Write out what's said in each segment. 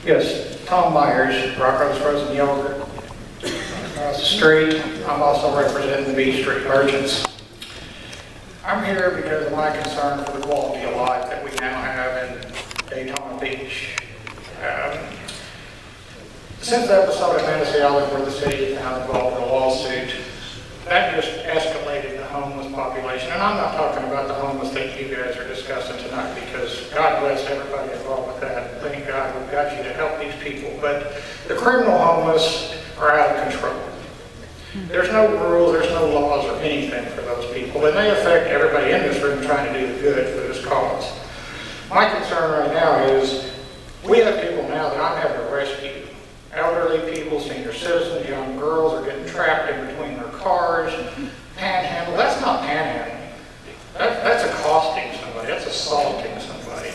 Yes, Tom Myers, Rockroads Frozen Yogurt. Street. I'm also representing the B Street merchants. I'm here because of my concern for the quality of life that we now have in Daytona Beach. Since the episode of Fantasy Island where the city found involved in a lawsuit, that just escalated the homeless population. And I'm not talking about the homeless that you guys are discussing tonight, because God bless everybody involved with that. Thank God we've got you to help these people. But the criminal homeless are out of control. There's no rules, there's no laws or anything for those people, and they affect everybody in this room trying to do the good for this cause. My concern right now is we have people now that I'm having to rescue. Elderly people, senior citizens, young girls are getting trapped in between their cars. Panhandle, that's not panhandling. That's accosting somebody, that's assaulting somebody.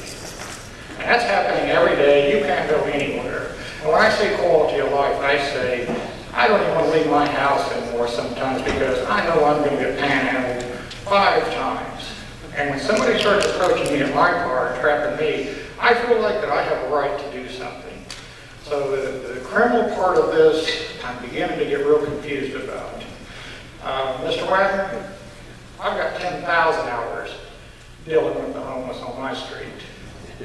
And that's happening every day. You can't go anywhere. And when I say quality of life, I say, I don't even want to leave my house anymore sometimes because I know I'm going to get panhandled 5 times. And when somebody starts approaching me in my car and trapping me, I feel like that I have a right to do something. So the criminal part of this, I'm beginning to get real confused about. Mr. Wagner, I've got 10,000 hours dealing with the homeless on my street.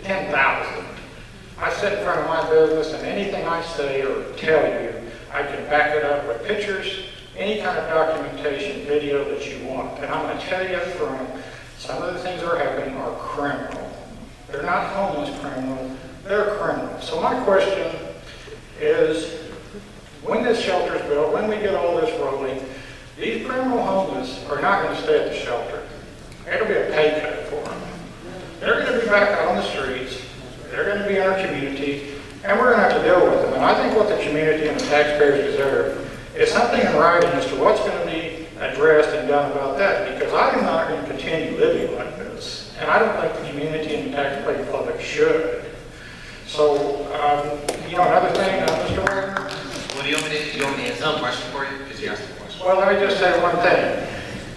10,000. I sit in front of my business and anything I say or tell you, I can back it up with pictures, any kind of documentation, video that you want. And I'm going to tell you up front, some of the things that are happening are criminal. They're not homeless criminal, they're criminal. So my question is, when this shelter is built, when we get all this rolling, these criminal homeless are not going to stay at the shelter. It'll be a pay cut for them. They're going to be back out on the streets, they're going to be in our community, and we're going to have to deal with them. And I think what the community and the taxpayers deserve is something in writing as to what's going to be addressed and done about that, because I am not going to continue living like this. And I don't think the community and the taxpaying public should. So, another thing, Mr. Wagner? Well, do you want me to answer the question for you? Because you asked the question. Well, let me just say one thing.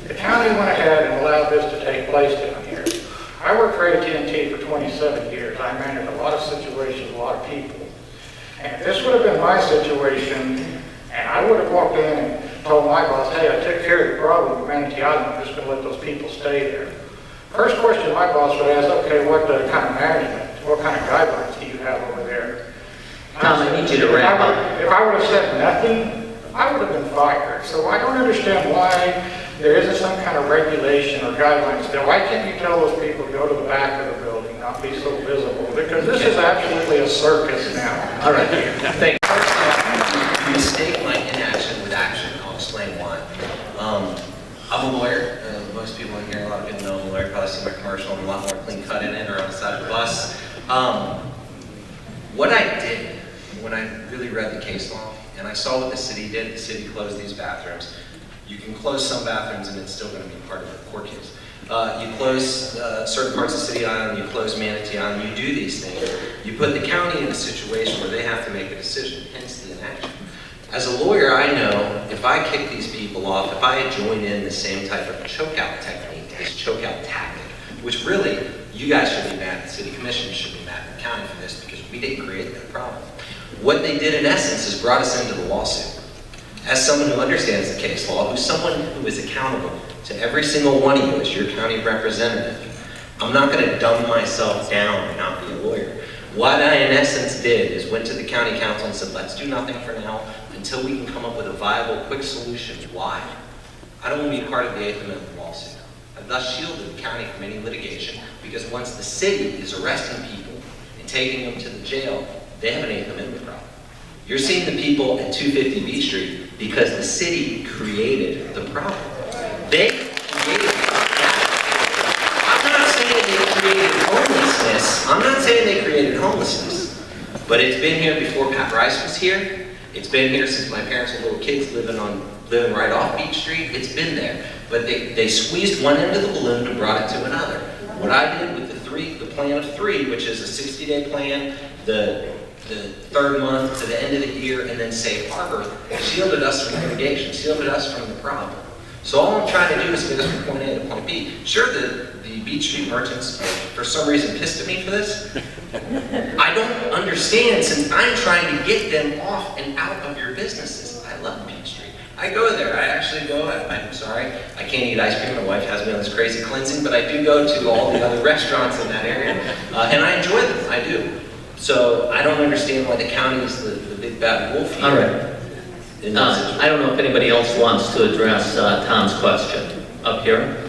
The county went ahead and allowed this to take place down here. I worked for AT&T for 27 years. I managed a lot of situations, a lot of people. And if this would have been my situation, and I would have walked in and told my boss, hey, I took care of the problem with Manatee Island, I'm just going to let those people stay there. First question my boss would ask, okay, what kind of management, what kind of guidelines do you have over there? Tom, I need you to wrap up. If I would have said nothing, I would have been fired. So I don't understand why there isn't some kind of regulation or guidelines there. Why can't you tell those people to go to the back of the building, not be so visible? Because this is absolutely a circus now. All right, thank you. First, you mistake my inaction with action. I'll explain why. I'm a lawyer. Most people in here, a lot of people know I'm a lawyer. Probably see my commercial. I'm a lot more clean cut in it or on the side of the bus. What I did when I really read the case law, and I saw what the city did, the city closed these bathrooms. You can close some bathrooms and it's still going to be part of the court case. You close certain parts of City Island, you close Manatee Island, you do these things. You put the county in a situation where they have to make a decision, hence the inaction. As a lawyer, I know if I kick these people off, if I join in the same type of chokeout technique, this chokeout tactic, which really, you guys should be mad, the city commission should be mad at the county for this because we didn't create that problem. What they did in essence is brought us into the lawsuit. As someone who understands the case law, who's someone who is accountable to every single one of you as your county representative, I'm not going to dumb myself down and not be a lawyer. What I in essence did is went to the county council and said, let's do nothing for now until we can come up with a viable, quick solution. Why? I don't want to be part of the 8th Amendment lawsuit. I've thus shielded the county from any litigation because once the city is arresting people and taking them to the jail, they have an 8th Amendment problem. You're seeing the people at 250 Beach Street because the city created the problem. They created the problem. I'm not saying they created homelessness. I'm not saying they created homelessness. But it's been here before Pat Rice was here. It's been here since my parents were little kids living right off Beach Street. It's been there. But they squeezed one end of the balloon and brought it to another. What I did with the plan of 3, which is a 60-day plan, the 3rd month to the end of the year, and then Safe Harbor, shielded us from litigation, shielded us from the problem. So all I'm trying to do is get us from point A to point B. Sure, the Beach Street merchants, for some reason, pissed at me for this. I don't understand, since I'm trying to get them off and out of your businesses. I love Beach Street. I go there. I actually go. I'm sorry, I can't eat ice cream. My wife has me on this crazy cleansing, but I do go to all the other restaurants in that area, and I enjoy them. I do. So I don't understand why the county is the big bad wolf here. All right. In that situation. I don't know if anybody else wants to address Tom's question up here.